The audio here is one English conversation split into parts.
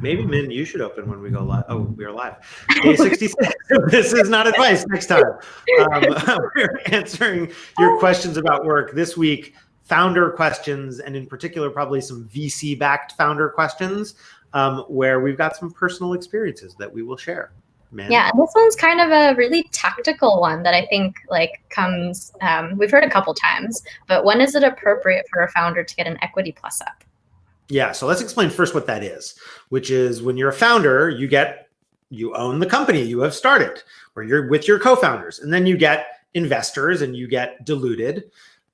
Maybe, Min, you should open when we go live. Oh, we are live. Day 66. This is not advice. Next time. We're answering your questions about work this week, founder questions, and in particular, probably some VC-backed founder questions, where we've got some personal experiences that we will share. Man. Yeah, and this one's kind of a really tactical one that I think comes, we've heard a couple times, but when is it appropriate for a founder to get an equity plus up? Yeah, so let's explain first what that is, which is when you're a founder, you own the company you have started, or you're with your co-founders, and then you get investors and you get diluted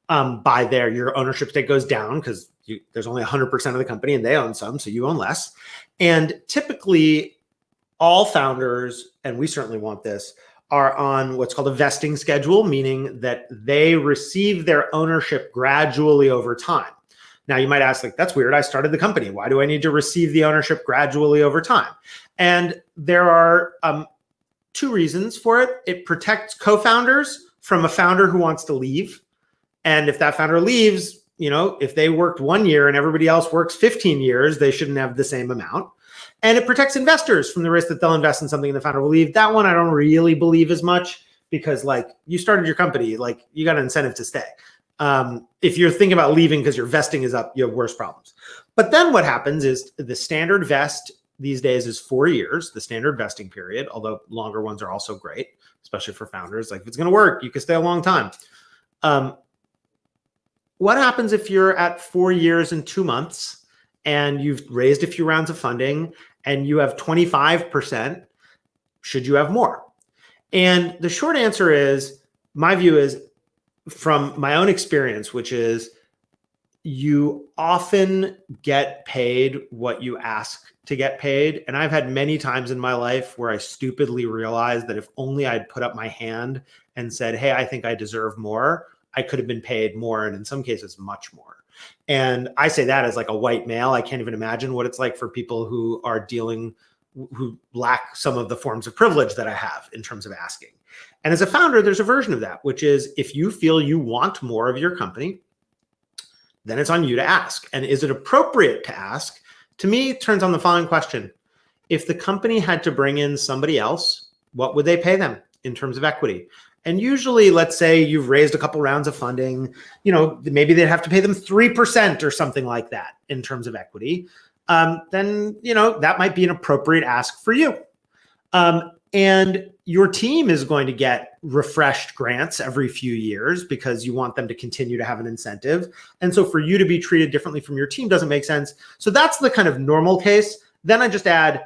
by your ownership stake goes down because there's only 100% of the company and they own some, so you own less. And typically all founders, and we certainly want this, are on what's called a vesting schedule, meaning that they receive their ownership gradually over time. Now you might ask, that's weird. I started the company. Why do I need to receive the ownership gradually over time? And there are two reasons for it. It protects co-founders from a founder who wants to leave. And if that founder leaves, if they worked 1 year and everybody else works 15 years, they shouldn't have the same amount. And it protects investors from the risk that they'll invest in something and the founder will leave. That one I don't really believe as much because you started your company, you got an incentive to stay. If you're thinking about leaving because your vesting is up, you have worse problems. But then what happens is the standard vest these days is 4 years, the standard vesting period, although longer ones are also great, especially for founders. If it's going to work, you can stay a long time. What happens if you're at 4 years and 2 months and you've raised a few rounds of funding and you have 25%? Should you have more? And the short answer is, my view is, from my own experience, which is you often get paid what you ask to get paid. And I've had many times in my life where I stupidly realized that if only I'd put up my hand and said, hey, I think I deserve more, I could have been paid more, and in some cases much more. And I say that as a white male. I can't even imagine what it's like for people who lack some of the forms of privilege that I have in terms of asking. And as a founder, there's a version of that, which is if you feel you want more of your company, then it's on you to ask. And is it appropriate to ask? To me, it turns on the following question. If the company had to bring in somebody else, what would they pay them in terms of equity? And usually, let's say you've raised a couple rounds of funding, maybe they'd have to pay them 3% or something like that in terms of equity. Then, that might be an appropriate ask for you. And your team is going to get refreshed grants every few years because you want them to continue to have an incentive. And so for you to be treated differently from your team doesn't make sense. So that's the kind of normal case. Then I just add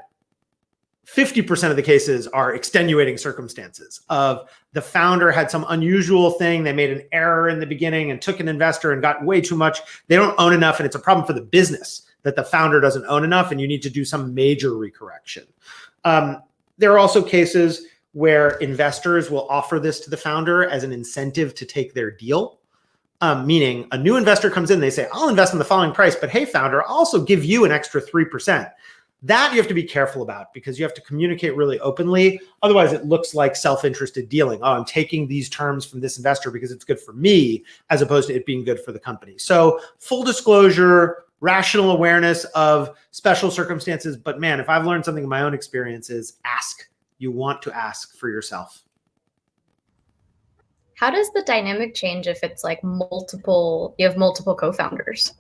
50% of the cases are extenuating circumstances of the founder had some unusual thing. They made an error in the beginning and took an investor and got way too much. They don't own enough. And it's a problem for the business that the founder doesn't own enough and you need to do some major recorrection. There are also cases where investors will offer this to the founder as an incentive to take their deal. Meaning a new investor comes in, they say, I'll invest in the following price, but hey, founder, I'll also give you an extra 3%. That you have to be careful about because you have to communicate really openly. Otherwise, it looks like self-interested dealing. Oh, I'm taking these terms from this investor because it's good for me, as opposed to it being good for the company. So full disclosure, rational awareness of special circumstances. But man, if I've learned something in my own experiences, ask. You want to ask for yourself. How does the dynamic change if it's you have multiple co-founders?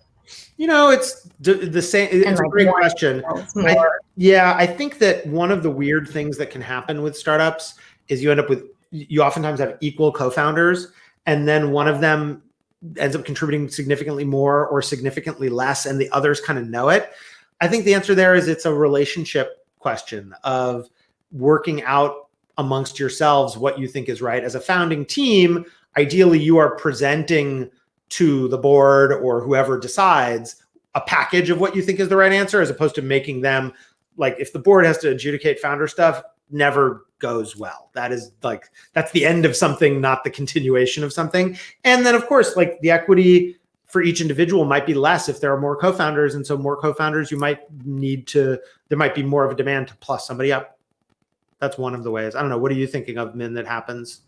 It's the same. It's a great question. I think that one of the weird things that can happen with startups is you oftentimes have equal co-founders, and then one of them ends up contributing significantly more or significantly less, and the others kind of know it. I think the answer there is it's a relationship question of working out amongst yourselves what you think is right. As a founding team, ideally you are presenting to the board or whoever decides a package of what you think is the right answer, as opposed to making them if the board has to adjudicate founder stuff, never goes well. That's the end of something, not the continuation of something. And then of course, the equity for each individual might be less if there are more co-founders. And so more co-founders, there might be more of a demand to plus somebody up. That's one of the ways. I don't know. What are you thinking of, Min, that happens?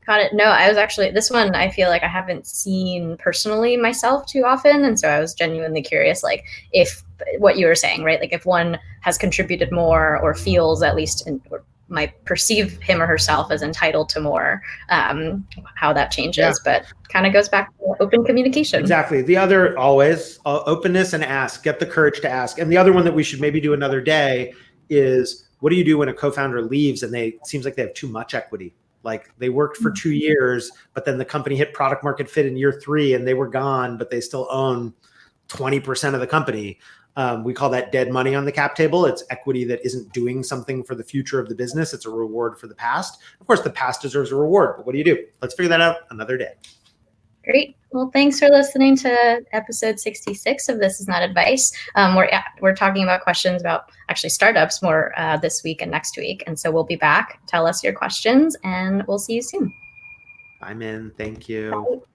Got it. No, I was actually, this one I feel like I haven't seen personally myself too often. And so I was genuinely curious, like if what you were saying, right? Like if one has contributed more or feels at least, or might perceive him or herself as entitled to more, how that changes. But kind of goes back to open communication. Exactly. The other, always openness and ask, get the courage to ask. And the other one that we should maybe do another day is, what do you do when a co-founder leaves and it seems like they have too much equity? Like they worked for 2 years, but then the company hit product market fit in year 3 and they were gone, but they still own 20% of the company. We call that dead money on the cap table. It's equity that isn't doing something for the future of the business. It's a reward for the past. Of course, the past deserves a reward, but what do you do? Let's figure that out another day. Great. Well, thanks for listening to episode 66 of This Is Not Advice. We're talking about questions about actually startups more this week and next week. And so we'll be back. Tell us your questions and we'll see you soon. Bye, Min. Thank you. Bye.